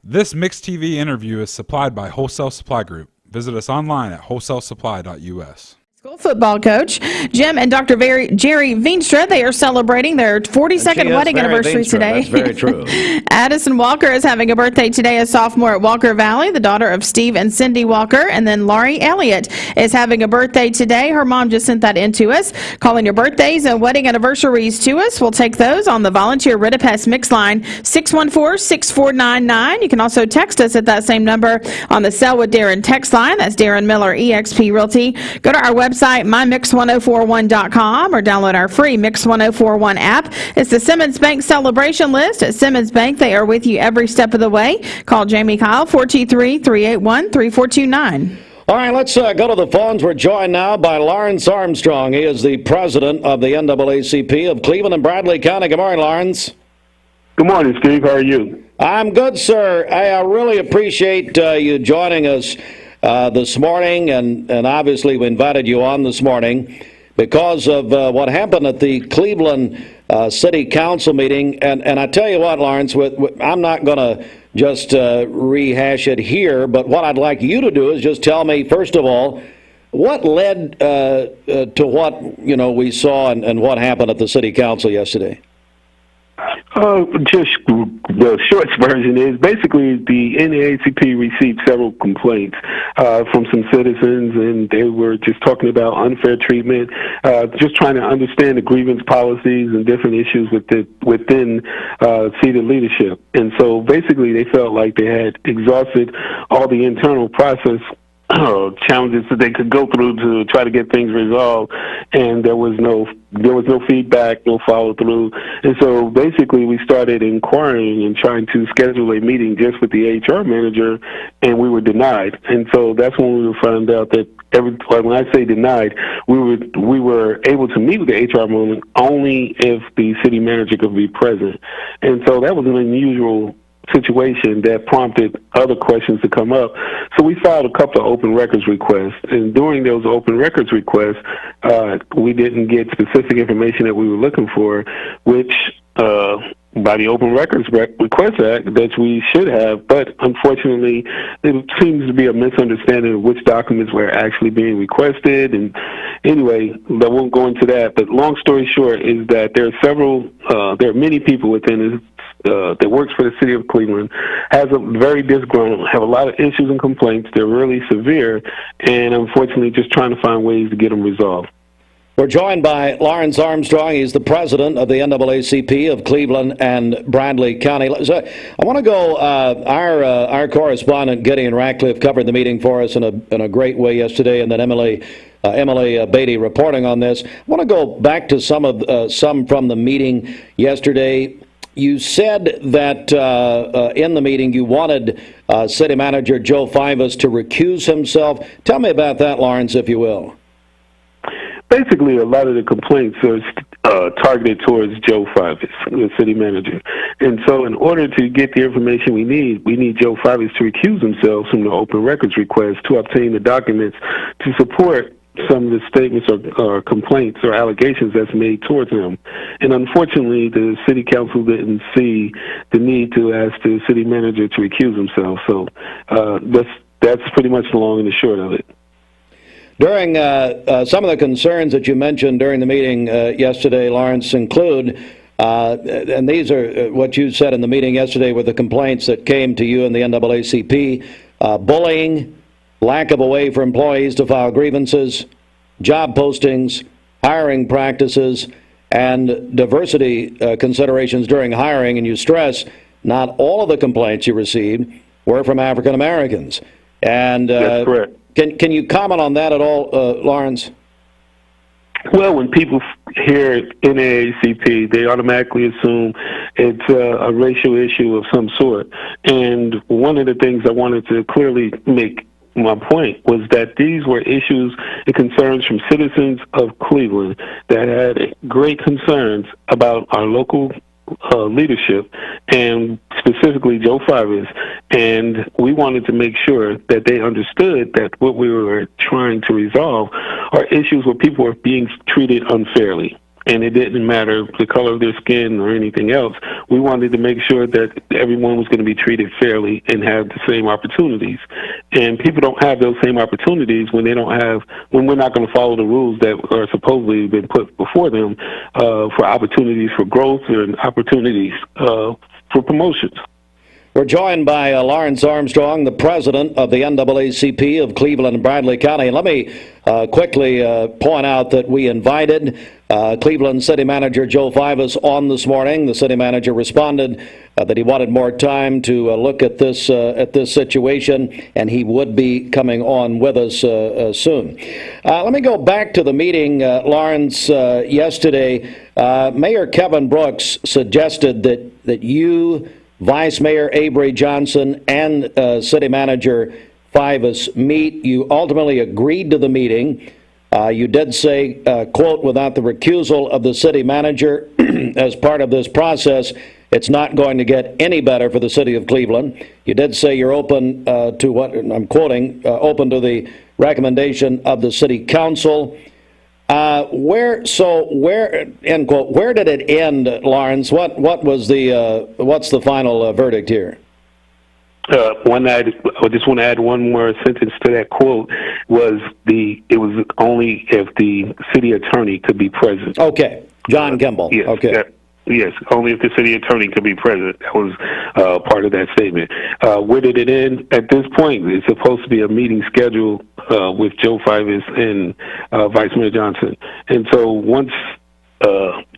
This Mixed TV interview is supplied by Wholesale Supply Group. Visit us online at wholesalesupply.us. School football coach Jim and Dr. Jerry Veenstra, they are celebrating their 42nd wedding anniversary today. That's very true. Addison Walker is having a birthday today, a sophomore at Walker Valley, the daughter of Steve and Cindy Walker. And then Laurie Elliott is having a birthday today. Her mom just sent that in to us. Calling your birthdays and wedding anniversaries to us. We'll take those on the Volunteer Ritipes Mix line, 614-6499. You can also text us at that same number on the Sell with Darren text line. That's Darren Miller, eXp Realty. Go to our website, mymix1041.com, or download our free Mix 1041 app. It's the Simmons Bank celebration list. At Simmons Bank, they are with you every step of the way. Call Jamie Kyle, 423-381-3429. All right, let's go to the phones. We're joined now by Lawrence Armstrong. He is the president of the NAACP of Cleveland and Bradley County. Good morning, Lawrence. Good morning, Steve. How are you? I'm good, sir. I really appreciate you joining us this morning, and obviously we invited you on this morning because of what happened at the Cleveland City Council meeting. And I tell you what, Lawrence, I'm not going to just rehash it here, but what I'd like you to do is just tell me, first of all, what led to what we saw and what happened at the City Council yesterday? Just the short version is basically the NAACP received several complaints from some citizens, and they were just talking about unfair treatment, just trying to understand the grievance policies and different issues within seated leadership. And so basically they felt like they had exhausted all the internal process challenges that they could go through to try to get things resolved, and there was no feedback, no follow through. And so basically we started inquiring and trying to schedule a meeting just with the HR manager, and we were denied. And so that's when we found out that when I say denied, we were able to meet with the HR manager only if the city manager could be present. And so that was an unusual situation that prompted other questions to come up. So we filed a couple of open records requests, and during those open records requests, we didn't get specific information that we were looking for, which by the Open Records Request Act that we should have, but unfortunately it seems to be a misunderstanding of which documents were actually being requested. And anyway, I won't go into that, but long story short is that there are many people within this that works for the city of Cleveland, has a very disgruntled, have a lot of issues and complaints. They're really severe, and unfortunately just trying to find ways to get them resolved. We're joined by Lawrence Armstrong. He's the president of the NAACP of Cleveland and Bradley County. So I want to go, our correspondent, Gideon Ratcliffe, covered the meeting for us in a great way yesterday, and then Emily Beatty reporting on this. I want to go back to some from the meeting yesterday. You said that in the meeting you wanted City Manager Joe Fivas to recuse himself. Tell me about that, Lawrence, if you will. Basically, a lot of the complaints are targeted towards Joe Fivas, the city manager. And so in order to get the information we need Joe Fivas to recuse himself from the open records request to obtain the documents to support some of the statements or complaints or allegations that's made towards him. And unfortunately, the city council didn't see the need to ask the city manager to recuse himself. So that's pretty much the long and the short of it. During some of the concerns that you mentioned during the meeting yesterday, Lawrence, include, and these are what you said in the meeting yesterday were the complaints that came to you in the NAACP, bullying, lack of a way for employees to file grievances, job postings, hiring practices, and diversity considerations during hiring. And you stress not all of the complaints you received were from African Americans. And that's correct. Can you comment on that at all, Lawrence? Well, when people hear NAACP, they automatically assume it's a racial issue of some sort. And one of the things I wanted to clearly make my point was that these were issues and concerns from citizens of Cleveland that had great concerns about our local leadership, and specifically Joe Fivas. And we wanted to make sure that they understood that what we were trying to resolve are issues where people are being treated unfairly. and it didn't matter the color of their skin or anything else. We wanted to make sure that everyone was going to be treated fairly and have the same opportunities. And people don't have those same opportunities when when we're not going to follow the rules that are supposedly been put before them for opportunities for growth and opportunities for promotions. We're joined by Lawrence Armstrong, the president of the NAACP of Cleveland and Bradley County. And let me quickly point out that we invited Cleveland City Manager Joe Fivas on this morning. The city manager responded that he wanted more time to look at this situation, and he would be coming on with us soon. Let me go back to the meeting, Lawrence. Yesterday, Mayor Kevin Brooks suggested that you, Vice Mayor Avery Johnson, and City Manager Fivas meet. You ultimately agreed to the meeting. You did say, quote, without the recusal of the city manager as part of this process, it's not going to get any better for the city of Cleveland. You did say you're open to what, I'm quoting, open to the recommendation of the city council. Where, end quote, where did it end, Lawrence? What's the final verdict here? I just want to add one more sentence to that quote. It was only if the city attorney could be present. Okay, John Kimball. Yes, okay. Yes, only if the city attorney could be present. That was part of that statement. Where did it end? At this point, it's supposed to be a meeting scheduled with Joe Fivas and Vice Mayor Johnson. And so once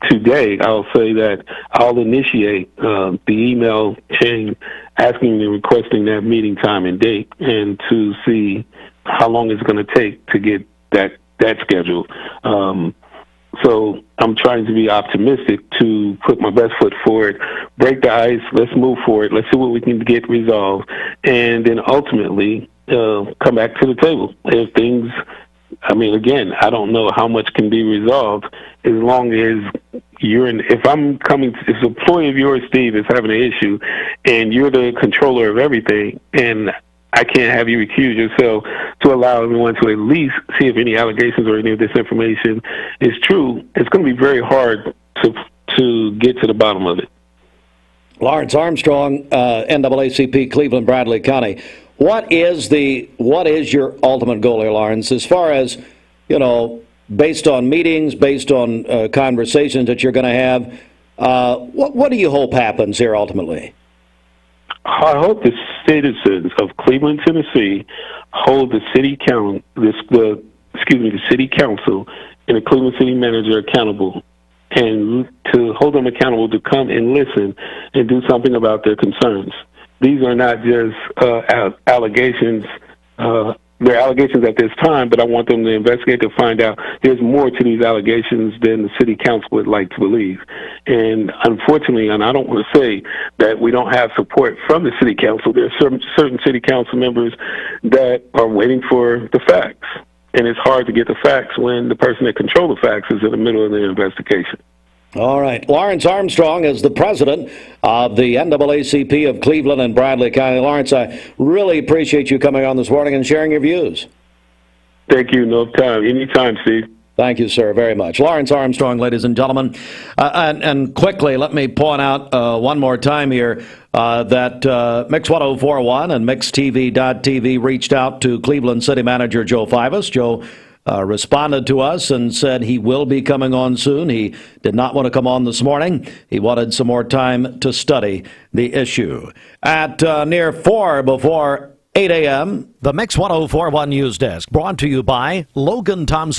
today, I'll say that I'll initiate the email chain asking and requesting that meeting time and date, and to see how long it's going to take to get that scheduled. So I'm trying to be optimistic to put my best foot forward, break the ice, let's move forward, let's see what we can get resolved, and then ultimately come back to the table. If things, again, I don't know how much can be resolved as long as if I'm coming, if an employee of yours, Steve, is having an issue and you're the controller of everything, and I can't have you recuse yourself to allow everyone to at least see if any allegations or any of this information is true, it's going to be very hard to get to the bottom of it. Lawrence Armstrong, NAACP, Cleveland, Bradley County. What is your ultimate goal here, Lawrence, as far as, based on meetings, based on conversations that you're going to have, what do you hope happens here ultimately? I hope the citizens of Cleveland, Tennessee, hold the city council and the Cleveland city manager accountable, and to hold them accountable to come and listen and do something about their concerns. These are not just allegations. They're allegations at this time, but I want them to investigate to find out there's more to these allegations than the city council would like to believe. And unfortunately, and I don't want to say that we don't have support from the city council, there are certain city council members that are waiting for the facts. And it's hard to get the facts when the person that controls the facts is in the middle of the investigation. All right. Lawrence Armstrong is the president of the NAACP of Cleveland and Bradley County. Lawrence, I really appreciate you coming on this morning and sharing your views. Thank you. No time. Anytime, Steve. Thank you, sir, very much. Lawrence Armstrong, ladies and gentlemen. And quickly, let me point out one more time here that Mix 1041 and MixTV.tv reached out to Cleveland City Manager Joe Fivas. Joe responded to us and said he will be coming on soon. He did not want to come on this morning. He wanted some more time to study the issue. At near 4 before 8 a.m., the Mix 1041 News Desk, brought to you by Logan Thompson.